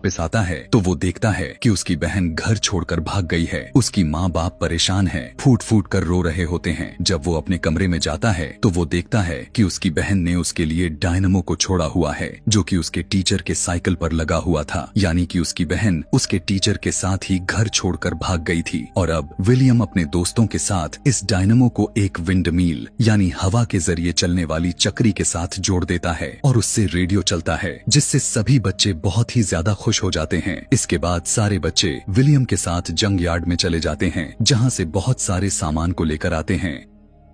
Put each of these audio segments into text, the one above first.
वापस आता है तो वो देखता है कि उसकी बहन घर छोड़कर भाग गई है। उसकी माँ बाप परेशान है, फूट फूट कर रो रहे होते हैं। जब वो अपने कमरे में जाता है तो वो देखता है कि उसकी बहन ने उसके लिए डायनमो को छोड़ा हुआ है, जो कि उसके टीचर के साइकिल पर लगा हुआ था। यानी कि उसकी बहन उसके टीचर के साथ ही घर छोड़कर भाग गई थी। और अब विलियम अपने दोस्तों के साथ इस डायनमो को एक विंडमिल यानी हवा के जरिए चलने वाली चक्री के साथ जोड़ देता है और उससे रेडियो चलता है, जिससे सभी बच्चे बहुत ही ज्यादा खुश हो जाते हैं। इसके बाद सारे बच्चे विलियम के साथ जंग यार्ड में चले जाते हैं, जहां से बहुत सारे सामान को लेकर आते हैं।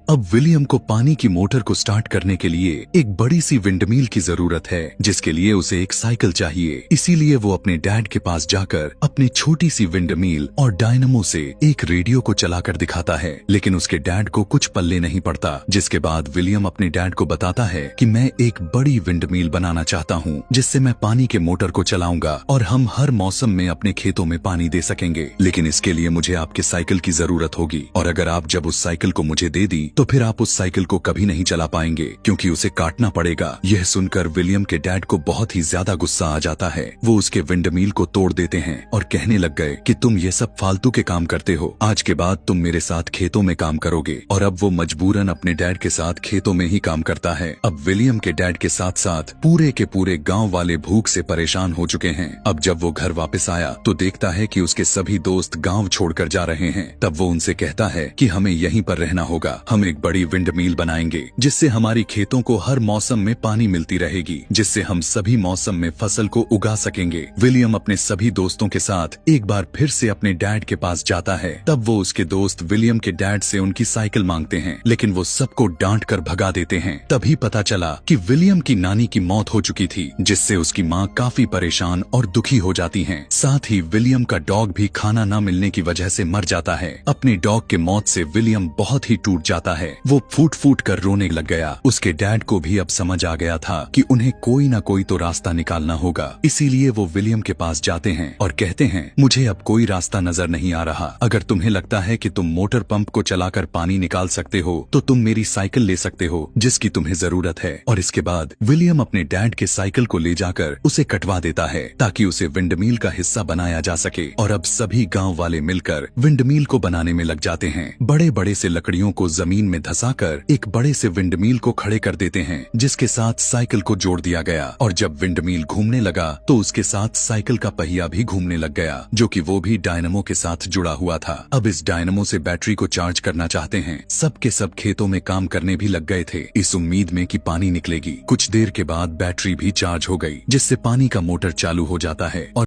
अब विलियम को पानी की मोटर को स्टार्ट करने के लिए एक बड़ी सी विंडमिल की जरूरत है, जिसके लिए उसे एक साइकिल चाहिए। इसीलिए वो अपने डैड के पास जाकर अपनी छोटी सी विंडमिल और डायनमो से एक रेडियो को चलाकर दिखाता है, लेकिन उसके डैड को कुछ पल्ले नहीं पड़ता। जिसके बाद विलियम अपने डैड को बताता है कि मैं एक बड़ी विंडमिल बनाना चाहता हूँ, जिससे मैं पानी के मोटर को चलाऊंगा और हम हर मौसम में अपने खेतों में पानी दे सकेंगे। लेकिन इसके लिए मुझे आपके साइकिल की जरूरत होगी, और अगर आप जब उस साइकिल को मुझे दे दी तो फिर आप उस साइकिल को कभी नहीं चला पाएंगे, क्योंकि उसे काटना पड़ेगा। यह सुनकर विलियम के डैड को बहुत ही ज्यादा गुस्सा आ जाता है। वो उसके विंडमिल को तोड़ देते हैं और कहने लग गए कि तुम ये सब फालतू के काम करते हो, आज के बाद तुम मेरे साथ खेतों में काम करोगे। और अब वो मजबूरन अपने डैड के साथ खेतों में ही काम करता है। अब विलियम के डैड के साथ साथ पूरे के पूरे गाँव वाले भूख से परेशान हो चुके हैं। अब जब वो घर वापस आया तो देखता है कि उसके सभी दोस्त गाँव छोड़कर जा रहे हैं। तब वो उनसे कहता है कि हमें यहीं पर रहना होगा, हम एक बड़ी विंडमिल बनाएंगे, जिससे हमारी खेतों को हर मौसम में पानी मिलती रहेगी, जिससे हम सभी मौसम में फसल को उगा सकेंगे। विलियम अपने सभी दोस्तों के साथ एक बार फिर से अपने डैड के पास जाता है। तब वो उसके दोस्त विलियम के डैड से उनकी साइकिल मांगते हैं, लेकिन वो सबको डांट कर भगा देते हैं। तभी पता चला कि विलियम की नानी की मौत हो चुकी थी, जिससे उसकी माँ काफी परेशान और दुखी हो जाती हैं। साथ ही विलियम का डॉग भी खाना न मिलने की वजह से मर जाता है। अपने डॉग के मौत से विलियम बहुत ही टूट जाता है। वो फूट फूट कर रोने लग गया। उसके डैड को भी अब समझ आ गया था कि उन्हें कोई ना कोई तो रास्ता निकालना होगा। इसीलिए वो विलियम के पास जाते हैं और कहते हैं, मुझे अब कोई रास्ता नजर नहीं आ रहा। अगर तुम्हें लगता है कि तुम मोटर पंप को चलाकर पानी निकाल सकते हो तो तुम मेरी साइकिल ले सकते हो, जिसकी तुम्हें जरूरत है। और इसके बाद विलियम अपने डैड के साइकिल को ले जाकर उसे कटवा देता है, ताकि उसे विंडमिल का हिस्सा बनाया जा सके। और अब सभी गाँव वाले मिलकर विंडमिल को बनाने में लग जाते हैं। बड़े बड़े से लकड़ियों को जमीन में धंसाकर एक बड़े से विंडमिल को खड़े कर देते हैं, जिसके साथ साइकिल को जोड़ दिया गया। और जब विंडमिल घूमने लगा तो उसके साथ साइकिल का पहिया भी घूमने लग गया, जो कि वो भी डायनमो के साथ जुड़ा हुआ था। अब इस डायनमो से बैटरी को चार्ज करना चाहते हैं। सब के सब खेतों में काम करने भी लग गए थे, इस उम्मीद में कि पानी निकलेगी। कुछ देर के बाद बैटरी भी चार्ज हो गई, जिससे पानी का मोटर चालू हो जाता है और